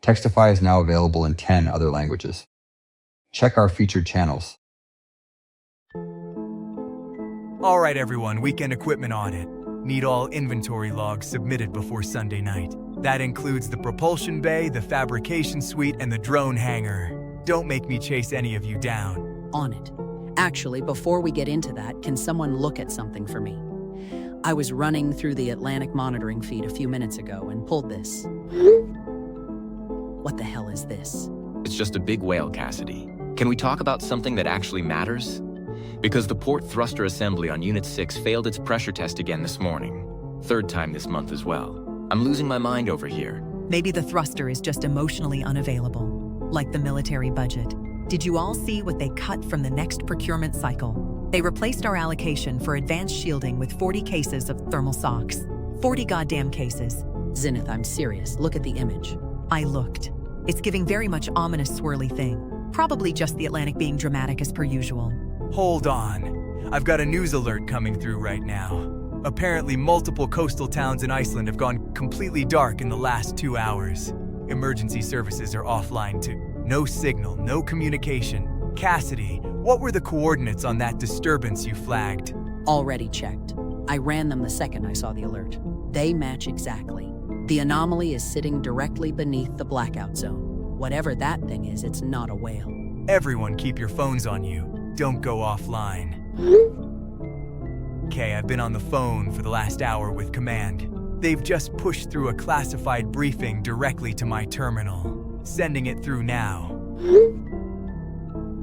Textify is now available in 10 other languages. Check our featured channels. All right, everyone, weekend equipment audit. Need all inventory logs submitted before Sunday night. That includes the propulsion bay, the fabrication suite, and the drone hangar. Don't make me chase any of you down. On it. Actually, before we get into that, can someone look at something for me? I was running through the Atlantic monitoring feed a few minutes ago and pulled this. What the hell is this? It's just a big whale, Cassidy. Can we talk about something that actually matters? Because the port thruster assembly on Unit 6 failed its pressure test again this morning. Third time this month as well. I'm losing my mind over here. Maybe the thruster is just emotionally unavailable, like the military budget. Did you all see what they cut from the next procurement cycle? They replaced our allocation for advanced shielding with 40 cases of thermal socks. 40 goddamn cases. Zenith, I'm serious. Look at the image. I looked. It's giving very much ominous swirly thing. Probably just the Atlantic being dramatic as per usual. Hold on. I've got a news alert coming through right now. Apparently, multiple coastal towns in Iceland have gone completely dark in the last 2 hours. Emergency services are offline too. No signal, no communication. Cassidy, what were the coordinates on that disturbance you flagged? Already checked. I ran them the second I saw the alert. They match exactly. The anomaly is sitting directly beneath the blackout zone. Whatever that thing is, it's not a whale. Everyone keep your phones on you. Don't go offline. Okay, I've been on the phone for the last hour with command. They've just pushed through a classified briefing directly to my terminal. Sending it through now.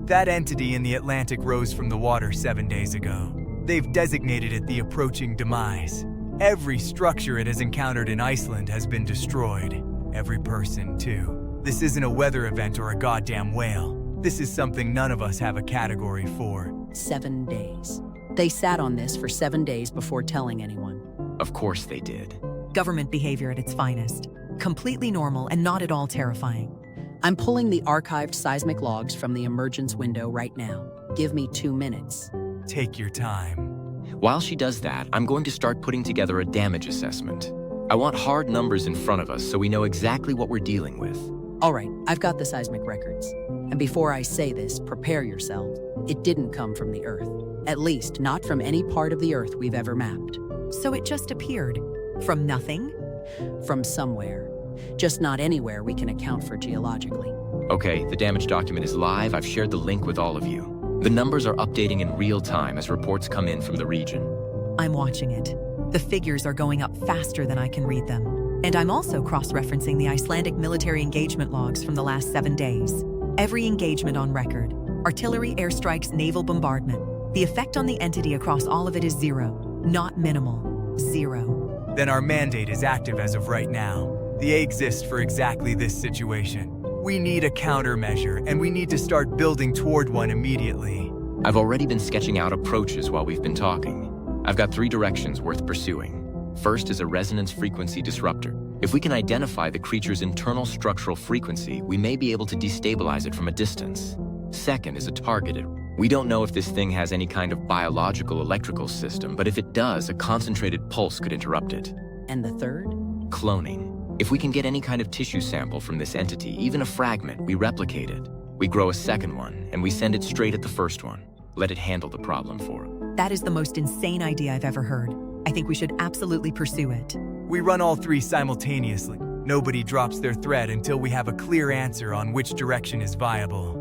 That entity in the Atlantic rose from the water 7 days ago. They've designated it the approaching Demise. Every structure it has encountered in Iceland has been destroyed. Every person, too. This isn't a weather event or a goddamn whale. This is something none of us have a category for. 7 days. They sat on this for 7 days before telling anyone. Of course they did. Government behavior at its finest. Completely normal and not at all terrifying. I'm pulling the archived seismic logs from the Emergence window right now. Give me 2 minutes. Take your time. While she does that, I'm going to start putting together a damage assessment. I want hard numbers in front of us so we know exactly what we're dealing with. All right, I've got the seismic records. And before I say this, prepare yourself. It didn't come from the Earth. At least, not from any part of the Earth we've ever mapped. So it just appeared. From nothing? From somewhere. Just not anywhere we can account for geologically. Okay, the damage document is live. I've shared the link with all of you. The numbers are updating in real time as reports come in from the region. I'm watching it. The figures are going up faster than I can read them. And I'm also cross-referencing the Icelandic military engagement logs from the last 7 days. Every engagement on record. Artillery, airstrikes, naval bombardment. The effect on the entity across all of it is 0. Not minimal. 0. Then our mandate is active as of right now. They exist for exactly this situation. We need a countermeasure, and we need to start building toward one immediately. I've already been sketching out approaches while we've been talking. I've got 3 directions worth pursuing. First is a resonance frequency disruptor. If we can identify the creature's internal structural frequency, we may be able to destabilize it from a distance. Second is a targeted. We don't know if this thing has any kind of biological electrical system, but if it does, a concentrated pulse could interrupt it. And the third? Cloning. If we can get any kind of tissue sample from this entity, even a fragment, we replicate it. We grow a second one, and we send it straight at the first one. Let it handle the problem for it. That is the most insane idea I've ever heard. I think we should absolutely pursue it. We run all 3 simultaneously. Nobody drops their thread until we have a clear answer on which direction is viable.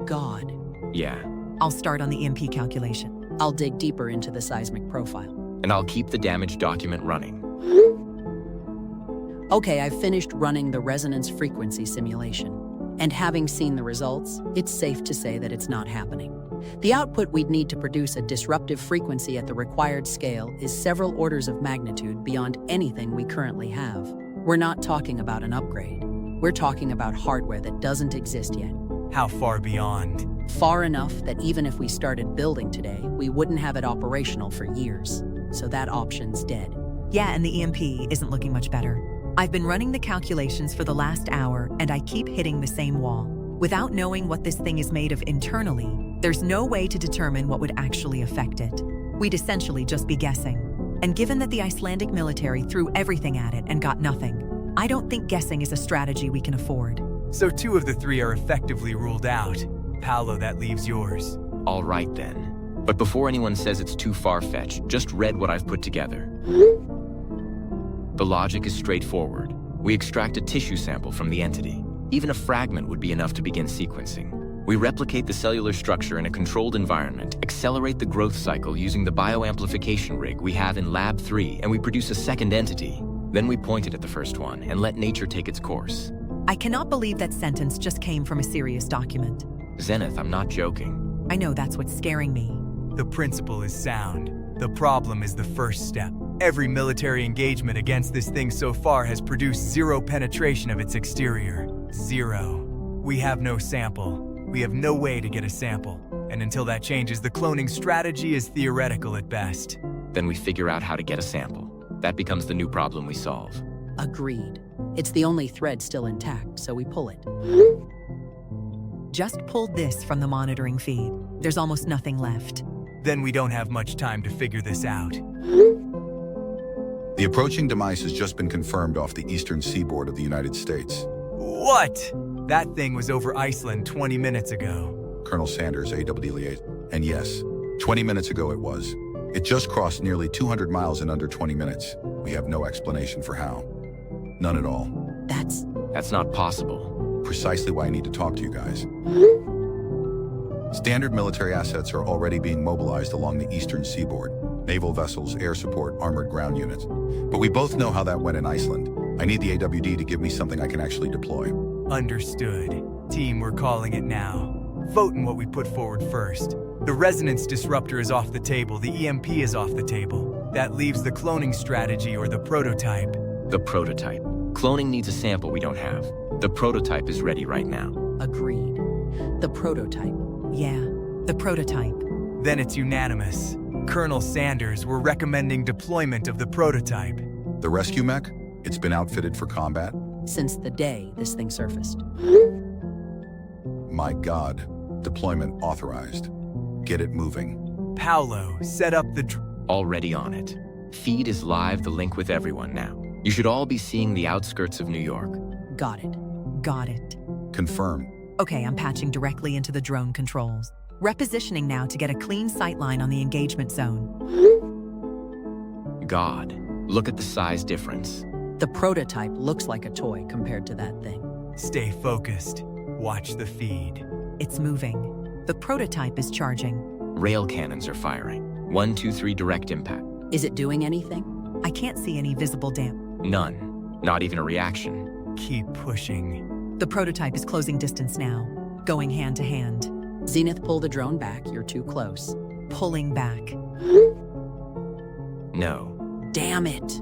God. Yeah. I'll start on the EMP calculation. I'll dig deeper into the seismic profile. And I'll keep the damage document running. Okay, I've finished running the resonance frequency simulation. And having seen the results, it's safe to say that it's not happening. The output we'd need to produce a disruptive frequency at the required scale is several orders of magnitude beyond anything we currently have. We're not talking about an upgrade. We're talking about hardware that doesn't exist yet. How far beyond? Far enough that even if we started building today, we wouldn't have it operational for years. So that option's dead. Yeah, and the EMP isn't looking much better. I've been running the calculations for the last hour, and I keep hitting the same wall. Without knowing what this thing is made of internally, there's no way to determine what would actually affect it. We'd essentially just be guessing. And given that the Icelandic military threw everything at it and got nothing, I don't think guessing is a strategy we can afford. So 2 of the 3 are effectively ruled out. Paolo, that leaves yours. All right then. But before anyone says it's too far-fetched, just read what I've put together. The logic is straightforward. We extract a tissue sample from the entity. Even a fragment would be enough to begin sequencing. We replicate the cellular structure in a controlled environment, accelerate the growth cycle using the bioamplification rig we have in Lab 3, and we produce a second entity. Then we point it at the first one and let nature take its course. I cannot believe that sentence just came from a serious document. Zenith, I'm not joking. I know that's what's scaring me. The principle is sound. The problem is the first step. Every military engagement against this thing so far has produced 0 penetration of its exterior. 0. We have no sample. We have no way to get a sample. And until that changes, the cloning strategy is theoretical at best. Then we figure out how to get a sample. That becomes the new problem we solve. Agreed. It's the only thread still intact, so we pull it. Just pulled this from the monitoring feed. There's almost nothing left. Then we don't have much time to figure this out. The approaching demise has just been confirmed off the eastern seaboard of the United States. What? That thing was over Iceland 20 minutes ago. Colonel Sanders, AW-8. And yes, 20 minutes ago it was. It just crossed nearly 200 miles in under 20 minutes. We have no explanation for how. None at all. That's not possible. Precisely why I need to talk to you guys. Standard military assets are already being mobilized along the eastern seaboard. Naval vessels, air support, armored ground units. But we both know how that went in Iceland. I need the AWD to give me something I can actually deploy. Understood. Team, we're calling it now. Vote in what we put forward first. The resonance disruptor is off the table, the EMP is off the table. That leaves the cloning strategy or the prototype. The prototype. Cloning needs a sample we don't have. The prototype is ready right now. Agreed. The prototype. Yeah, the prototype. Then it's unanimous. Colonel Sanders, we're recommending deployment of the prototype. The rescue mech? It's been outfitted for combat? Since the day this thing surfaced. My God. Deployment authorized. Get it moving. Paolo, set up the Already on it. Feed is live, the link with everyone now. You should all be seeing the outskirts of New York. Got it. Got it. Confirmed. Okay, I'm patching directly into the drone controls. Repositioning now to get a clean sightline on the engagement zone. God, look at the size difference. The prototype looks like a toy compared to that thing. Stay focused. Watch the feed. It's moving. The prototype is charging. Rail cannons are firing. 1, 2, 3 direct impact. Is it doing anything? I can't see any visible damp. None. Not even a reaction. Keep pushing. The prototype is closing distance now, going hand to hand. Zenith, pull the drone back. You're too close. Pulling back. No. Damn it.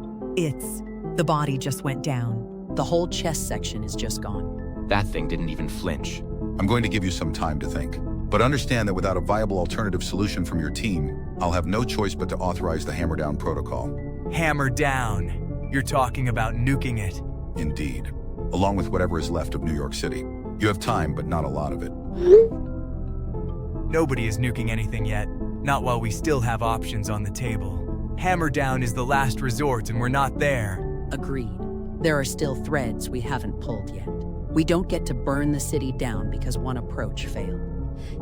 The body just went down. The whole chest section is just gone. That thing didn't even flinch. I'm going to give you some time to think. But understand that without a viable alternative solution from your team, I'll have no choice but to authorize the hammer down protocol. Hammer down. You're talking about nuking it. Indeed. Along with whatever is left of New York City. You have time, but not a lot of it. Nobody is nuking anything yet. Not while we still have options on the table. Hammer down is the last resort and we're not there. Agreed. There are still threads we haven't pulled yet. We don't get to burn the city down because one approach failed.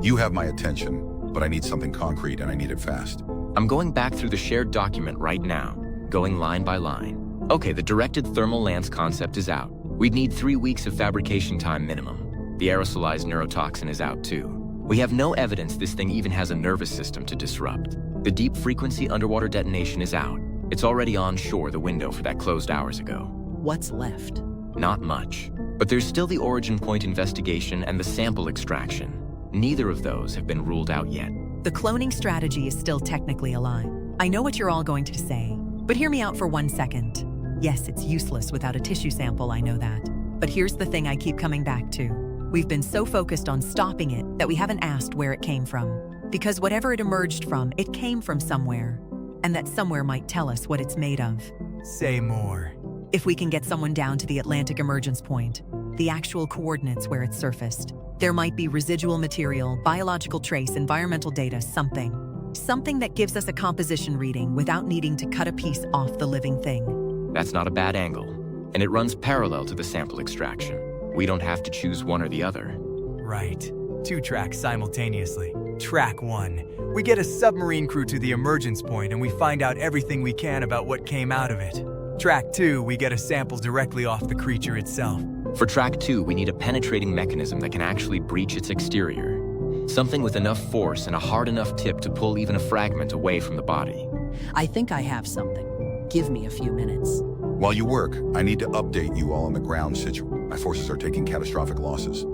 You have my attention, but I need something concrete and I need it fast. I'm going back through the shared document right now, going line by line. Okay, the directed thermal lance concept is out. We'd need 3 weeks of fabrication time minimum. The aerosolized neurotoxin is out too. We have no evidence this thing even has a nervous system to disrupt. The deep frequency underwater detonation is out. It's already on shore, the window for that closed hours ago. What's left? Not much. But there's still the origin point investigation and the sample extraction. Neither of those have been ruled out yet. The cloning strategy is still technically alive. I know what you're all going to say, but hear me out for 1 second. Yes, it's useless without a tissue sample, I know that. But here's the thing I keep coming back to. We've been so focused on stopping it that we haven't asked where it came from. Because whatever it emerged from, it came from somewhere. And that somewhere might tell us what it's made of. Say more. If we can get someone down to the Atlantic emergence point, the actual coordinates where it surfaced, there might be residual material, biological trace, environmental data, something. Something that gives us a composition reading without needing to cut a piece off the living thing. That's not a bad angle. and it runs parallel to the sample extraction. We don't have to choose one or the other. Right. 2 tracks simultaneously. Track 1. We get a submarine crew to the emergence point and we find out everything we can about what came out of it. Track 2, we get a sample directly off the creature itself. For track 2, we need a penetrating mechanism that can actually breach its exterior. Something with enough force and a hard enough tip to pull even a fragment away from the body. I think I have something. Give me a few minutes. While you work, I need to update you all on the ground situation. My forces are taking catastrophic losses.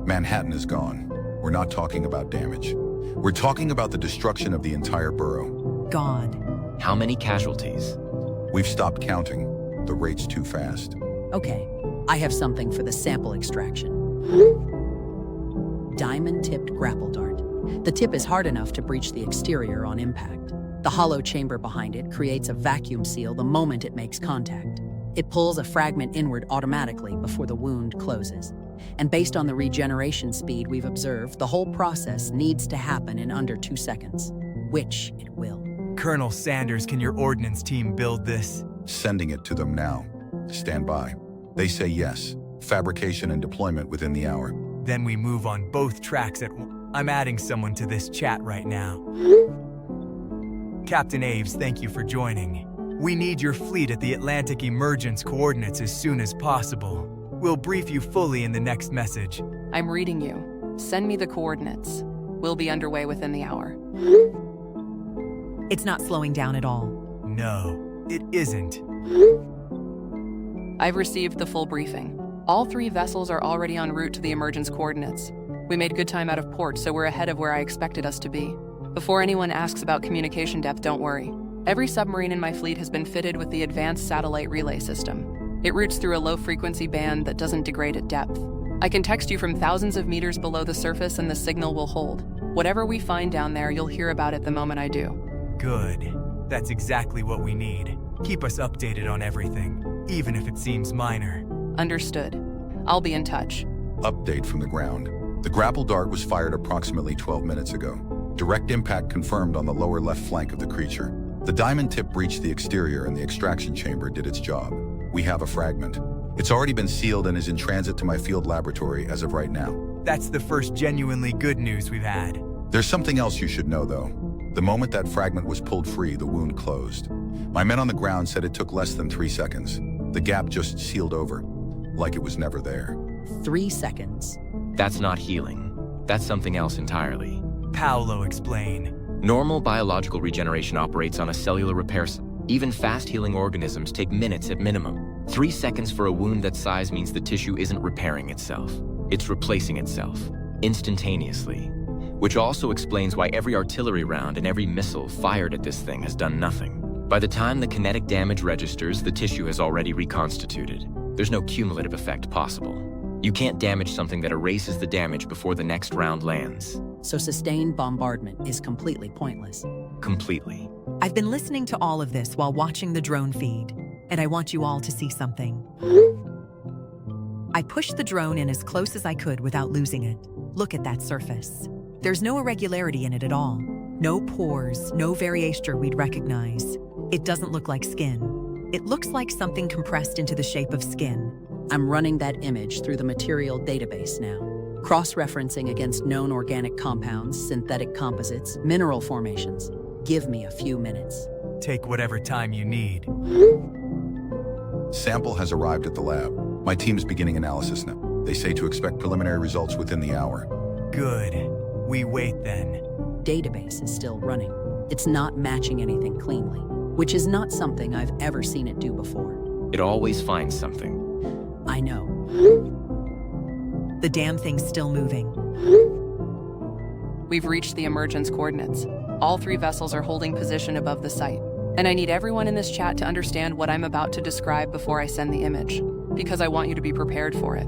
Manhattan is gone. We're not talking about damage. We're talking about the destruction of the entire borough. God. How many casualties? We've stopped counting. The rate's too fast. Okay, I have something for the sample extraction. Diamond-tipped grapple dart. The tip is hard enough to breach the exterior on impact. The hollow chamber behind it creates a vacuum seal the moment it makes contact. It pulls a fragment inward automatically before the wound closes. And based on the regeneration speed we've observed, the whole process needs to happen in under 2 seconds, which it will. Colonel Sanders, can your ordnance team build this? Sending it to them now. Stand by. They say yes. Fabrication and deployment within the hour. Then we move on both tracks at once. I'm adding someone to this chat right now. Captain Aves, thank you for joining. We need your fleet at the Atlantic Emergence coordinates as soon as possible. We'll brief you fully in the next message. I'm reading you. Send me the coordinates. We'll be underway within the hour. It's not slowing down at all. No, it isn't. I've received the full briefing. All 3 vessels are already en route to the emergence coordinates. We made good time out of port, so we're ahead of where I expected us to be. Before anyone asks about communication depth, don't worry. Every submarine in my fleet has been fitted with the advanced satellite relay system. It routes through a low-frequency band that doesn't degrade at depth. I can text you from thousands of meters below the surface and the signal will hold. Whatever we find down there, you'll hear about it the moment I do. Good. That's exactly what we need. Keep us updated on everything, even if it seems minor. Understood. I'll be in touch. Update from the ground. The grapple dart was fired approximately 12 minutes ago. Direct impact confirmed on the lower left flank of the creature. The diamond tip breached the exterior and the extraction chamber did its job. We have a fragment. It's already been sealed and is in transit to my field laboratory as of right now. That's the first genuinely good news we've had. There's something else you should know, though. The moment that fragment was pulled free, the wound closed. My men on the ground said it took less than 3 seconds. The gap just sealed over, like it was never there. 3 seconds. That's not healing. That's something else entirely. Paolo, explain. Normal biological regeneration operates on a cellular repair cycle. Even fast-healing organisms take minutes at minimum. 3 seconds for a wound that size means the tissue isn't repairing itself. It's replacing itself, instantaneously. Which also explains why every artillery round and every missile fired at this thing has done nothing. By the time the kinetic damage registers, the tissue has already reconstituted. There's no cumulative effect possible. You can't damage something that erases the damage before the next round lands. So sustained bombardment is completely pointless. Completely. I've been listening to all of this while watching the drone feed, and I want you all to see something. I pushed the drone in as close as I could without losing it. Look at that surface. There's no irregularity in it at all. No pores, no variation we'd recognize. It doesn't look like skin. It looks like something compressed into the shape of skin. I'm running that image through the material database now, cross-referencing against known organic compounds, synthetic composites, mineral formations. Give me a few minutes. Take whatever time you need. Sample has arrived at the lab. My team's beginning analysis now. They say to expect preliminary results within the hour. Good. We wait then. Database is still running. It's not matching anything cleanly, which is not something I've ever seen it do before. It always finds something. I know. The damn thing's still moving. We've reached the emergence coordinates. All 3 vessels are holding position above the site. And I need everyone in this chat to understand what I'm about to describe before I send the image, because I want you to be prepared for it.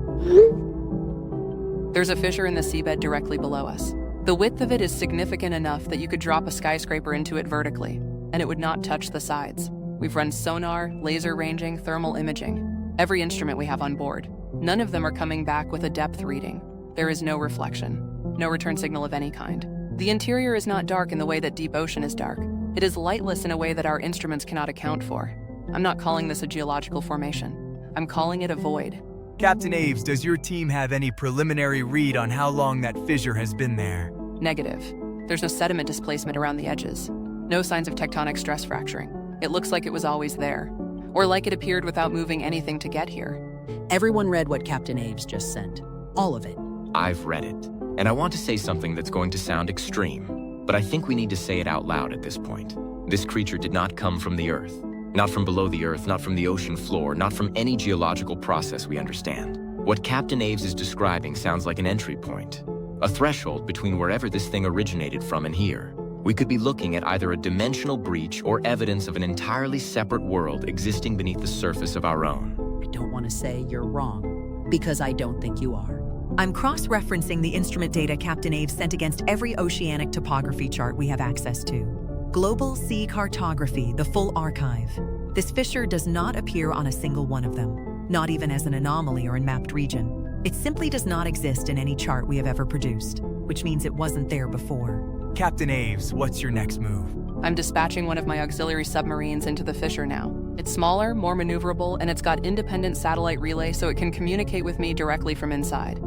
There's a fissure in the seabed directly below us. The width of it is significant enough that you could drop a skyscraper into it vertically, and it would not touch the sides. We've run sonar, laser ranging, thermal imaging, every instrument we have on board. None of them are coming back with a depth reading. There is no reflection, no return signal of any kind. The interior is not dark in the way that deep ocean is dark. It is lightless in a way that our instruments cannot account for. I'm not calling this a geological formation. I'm calling it a void. Captain Aves, does your team have any preliminary read on how long that fissure has been there? Negative. There's no sediment displacement around the edges. No signs of tectonic stress fracturing. It looks like it was always there. Or like it appeared without moving anything to get here. Everyone read what Captain Aves just sent. All of it. I've read it, and I want to say something that's going to sound extreme, but I think we need to say it out loud at this point. This creature did not come from the Earth. Not from below the Earth, not from the ocean floor, not from any geological process we understand. What Captain Aves is describing sounds like an entry point, a threshold between wherever this thing originated from and here. We could be looking at either a dimensional breach or evidence of an entirely separate world existing beneath the surface of our own. I don't want to say you're wrong, because I don't think you are. I'm cross-referencing the instrument data Captain Aves sent against every oceanic topography chart we have access to. Global Sea Cartography, the full archive. This fissure does not appear on a single one of them, not even as an anomaly or a mapped region. It simply does not exist in any chart we have ever produced, which means it wasn't there before. Captain Aves, what's your next move? I'm dispatching one of my auxiliary submarines into the fissure now. It's smaller, more maneuverable, and it's got independent satellite relay so it can communicate with me directly from inside.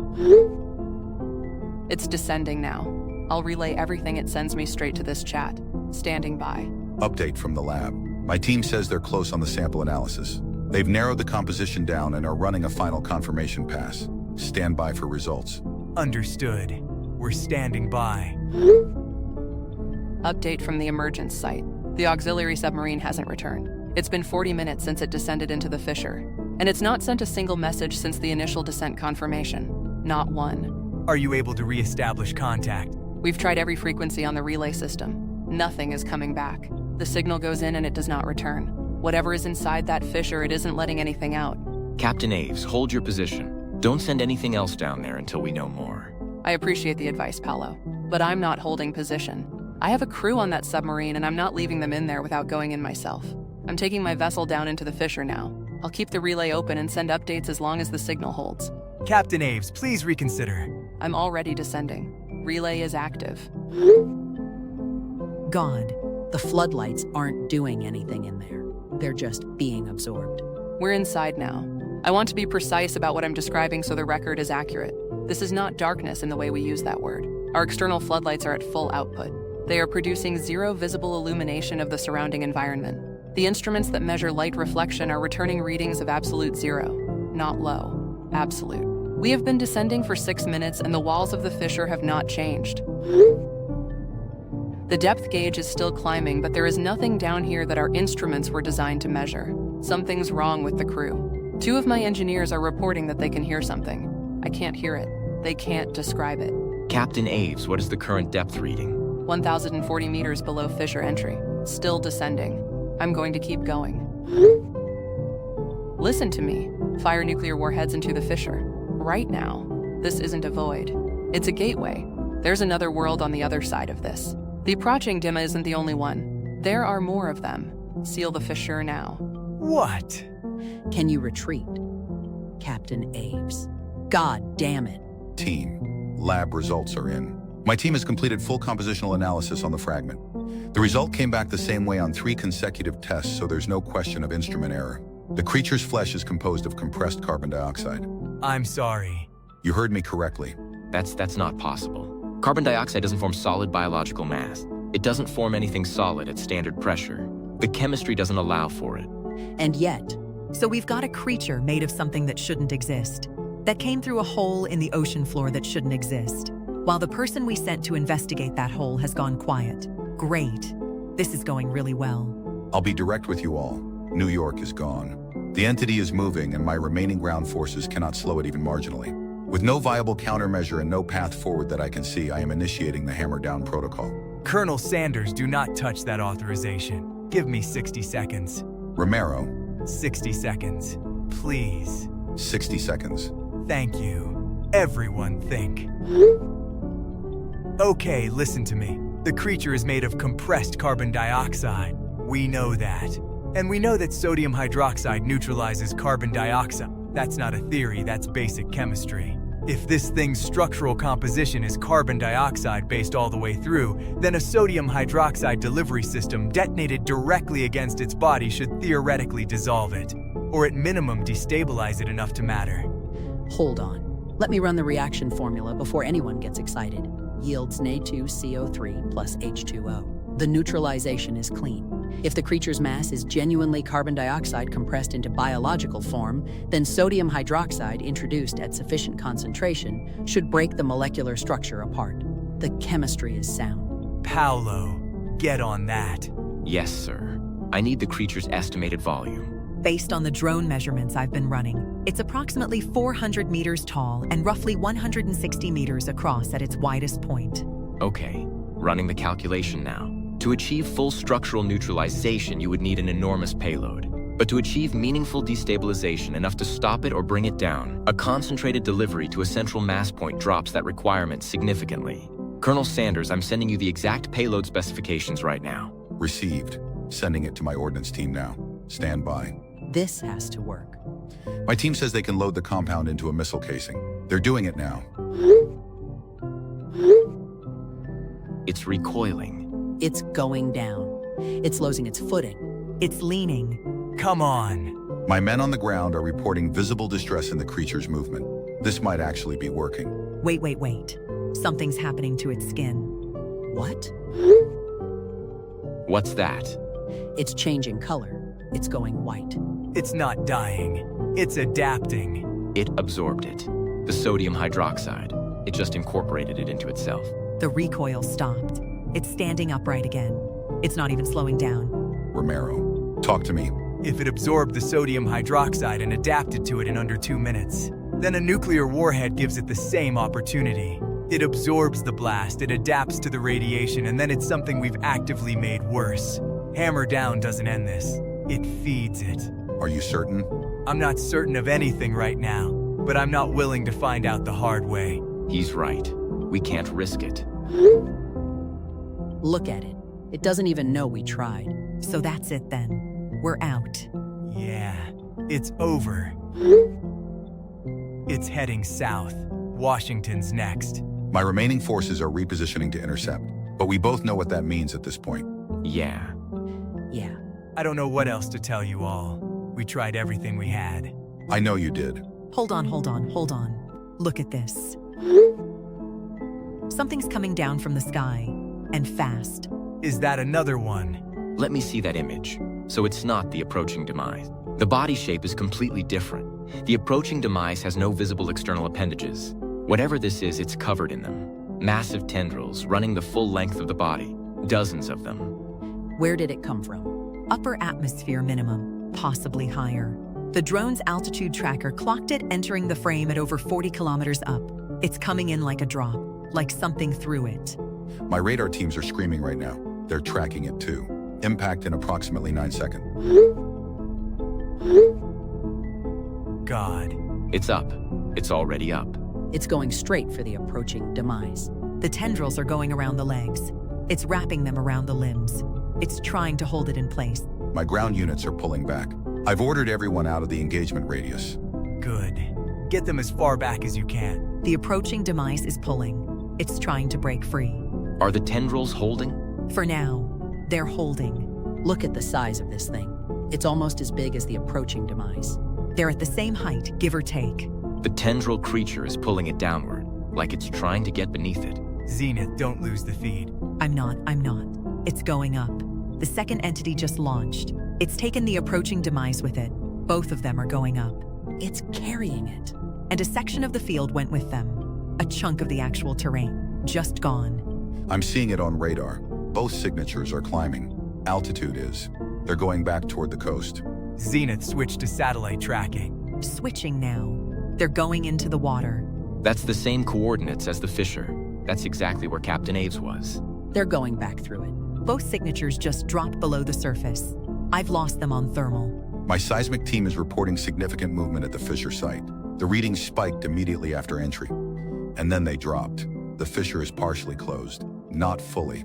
It's descending now. I'll relay everything it sends me straight to this chat. Standing by. Update from the lab. My team says they're close on the sample analysis. They've narrowed the composition down and are running a final confirmation pass. Stand by for results. Understood. We're standing by. Update from the Emergence site. The auxiliary submarine hasn't returned. It's been 40 minutes since it descended into the fissure, and it's not sent a single message since the initial descent confirmation. Not one. Are you able to re-establish contact? We've tried every frequency on the relay system. Nothing is coming back. The signal goes in and it does not return. Whatever is inside that fissure, it isn't letting anything out. Captain Aves, hold your position. Don't send anything else down there until we know more. I appreciate the advice, Paolo, but I'm not holding position. I have a crew on that submarine and I'm not leaving them in there without going in myself. I'm taking my vessel down into the fissure now. I'll keep the relay open and send updates as long as the signal holds. Captain Aves, please reconsider. I'm already descending. Relay is active. God, the floodlights aren't doing anything in there. They're just being absorbed. We're inside now. I want to be precise about what I'm describing so the record is accurate. This is not darkness in the way we use that word. Our external floodlights are at full output. They are producing zero visible illumination of the surrounding environment. The instruments that measure light reflection are returning readings of absolute zero, not low, absolute. We have been descending for 6 minutes and the walls of the fissure have not changed. The depth gauge is still climbing, but there is nothing down here that our instruments were designed to measure. Something's wrong with the crew. 2 of my engineers are reporting that they can hear something. I can't hear it. They can't describe it. Captain Aves, what is the current depth reading? 1,040 meters below fissure entry. Still descending. I'm going to keep going. Listen to me. Fire nuclear warheads into the fissure. Right now. This isn't a void. It's a gateway. There's another world on the other side of this. The approaching Demise isn't the only one. There are more of them. Seal the fissure now. What? Can you retreat? Captain Aves. God damn it. Team, lab results are in. My team has completed full compositional analysis on the fragment. The result came back the same way on 3 consecutive tests, so there's no question of instrument error. The creature's flesh is composed of compressed carbon dioxide. I'm sorry. You heard me correctly. That's not possible. Carbon dioxide doesn't form solid biological mass. It doesn't form anything solid at standard pressure. The chemistry doesn't allow for it. And yet, So we've got a creature made of something that shouldn't exist, that came through a hole in the ocean floor that shouldn't exist, while the person we sent to investigate that hole has gone quiet. Great. This is going really well. I'll be direct with you all. New York is gone. The entity is moving, and my remaining ground forces cannot slow it even marginally. With no viable countermeasure and no path forward that I can see, I am initiating the hammer down protocol. Colonel Sanders, do not touch that authorization. Give me 60 seconds. Romero, 60 seconds. Please. 60 seconds. Thank you. Everyone think. Okay, listen to me. The creature is made of compressed carbon dioxide. We know that. And we know that sodium hydroxide neutralizes carbon dioxide. That's not a theory, that's basic chemistry. If this thing's structural composition is carbon dioxide based all the way through, then a sodium hydroxide delivery system detonated directly against its body should theoretically dissolve it, or at minimum destabilize it enough to matter. Hold on. Let me run the reaction formula before anyone gets excited. Yields Na2CO3 plus H2O. The neutralization is clean. If the creature's mass is genuinely carbon dioxide compressed into biological form, then sodium hydroxide introduced at sufficient concentration should break the molecular structure apart. The chemistry is sound. Paolo, get on that. Yes, sir. I need the creature's estimated volume. Based on the drone measurements I've been running, it's approximately 400 meters tall and roughly 160 meters across at its widest point. Okay, running the calculation now. To achieve full structural neutralization, you would need an enormous payload. But to achieve meaningful destabilization enough to stop it or bring it down, a concentrated delivery to a central mass point drops that requirement significantly. Colonel Sanders, I'm sending you the exact payload specifications right now. Received. Sending it to my ordnance team now. Stand by. This has to work. My team says they can load the compound into a missile casing. They're doing it now. It's recoiling. It's going down. It's losing its footing. It's leaning. Come on. My men on the ground are reporting visible distress in the creature's movement. This might actually be working. Wait. Something's happening to its skin. What? What's that? It's changing color. It's going white. It's not dying. It's adapting. It absorbed it. The sodium hydroxide. It just incorporated it into itself. The recoil stopped. It's standing upright again. It's not even slowing down. Romero, talk to me. If it absorbed the sodium hydroxide and adapted to it in under 2 minutes, then a nuclear warhead gives it the same opportunity. It absorbs the blast, it adapts to the radiation, and then it's something we've actively made worse. Hammer down doesn't end this. It feeds it. Are you certain? I'm not certain of anything right now, but I'm not willing to find out the hard way. He's right. We can't risk it. Look at it. It doesn't even know we tried. So that's it then. We're out. Yeah, it's over. It's heading south. Washington's next. My remaining forces are repositioning to intercept, but we both know what that means at this point. Yeah. Yeah. I don't know what else to tell you all. We tried everything we had. I know you did. Hold on. Look at this. Something's coming down from the sky, and fast. Is that another one? Let me see that image. So it's not the approaching demise. The body shape is completely different. The approaching demise has no visible external appendages. Whatever this is, it's covered in them. Massive tendrils running the full length of the body. Dozens of them. Where did it come from? Upper atmosphere minimum, possibly higher. The drone's altitude tracker clocked it entering the frame at over 40 kilometers up. It's coming in like a drop, like something threw it. My radar teams are screaming right now. They're tracking it too. Impact in approximately 9 seconds. God. It's up. It's already up. It's going straight for the approaching demise. The tendrils are going around the legs. It's wrapping them around the limbs. It's trying to hold it in place. My ground units are pulling back. I've ordered everyone out of the engagement radius. Good. Get them as far back as you can. The approaching demise is pulling. It's trying to break free. Are the tendrils holding? For now, they're holding. Look at the size of this thing. It's almost as big as the approaching demise. They're at the same height, give or take. The tendril creature is pulling it downward, like it's trying to get beneath it. Zenith, don't lose the feed. I'm not. It's going up. The second entity just launched. It's taken the approaching demise with it. Both of them are going up. It's carrying it. And a section of the field went with them. A chunk of the actual terrain. Just gone. I'm seeing it on radar. Both signatures are climbing. Altitude is. They're going back toward the coast. Zenith switched to satellite tracking. Switching now. They're going into the water. That's the same coordinates as the fissure. That's exactly where Captain Aves was. They're going back through it. Both signatures just dropped below the surface. I've lost them on thermal. My seismic team is reporting significant movement at the fissure site. The readings spiked immediately after entry. And then they dropped. The fissure is partially closed. Not fully,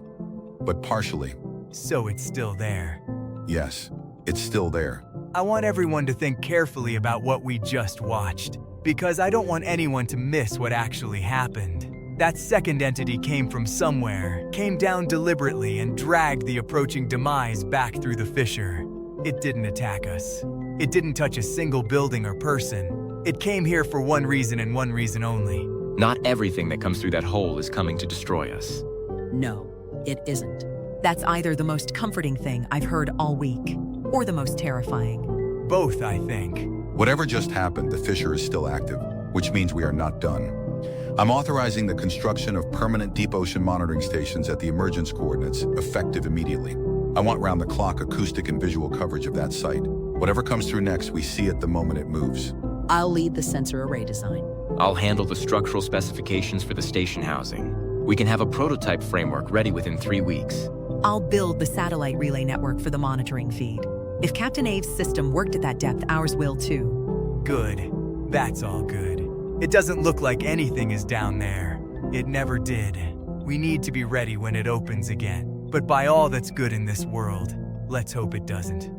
but partially. So it's still there. Yes, it's still there. I want everyone to think carefully about what we just watched, because I don't want anyone to miss what actually happened. That second entity came from somewhere, came down deliberately and dragged the approaching Demise back through the fissure. It didn't attack us. It didn't touch a single building or person. It came here for one reason and one reason only. Not everything that comes through that hole is coming to destroy us. No, it isn't. That's either the most comforting thing I've heard all week, or the most terrifying. Both, I think. Whatever just happened, the fissure is still active, which means we are not done. I'm authorizing the construction of permanent deep ocean monitoring stations at the Emergence coordinates, effective immediately. I want round-the-clock acoustic and visual coverage of that site. Whatever comes through next, we see it the moment it moves. I'll lead the sensor array design. I'll handle the structural specifications for the station housing. We can have a prototype framework ready within 3 weeks. I'll build the satellite relay network for the monitoring feed. If Captain Ave's system worked at that depth, ours will too. Good. That's all good. It doesn't look like anything is down there. It never did. We need to be ready when it opens again. But by all that's good in this world, let's hope it doesn't.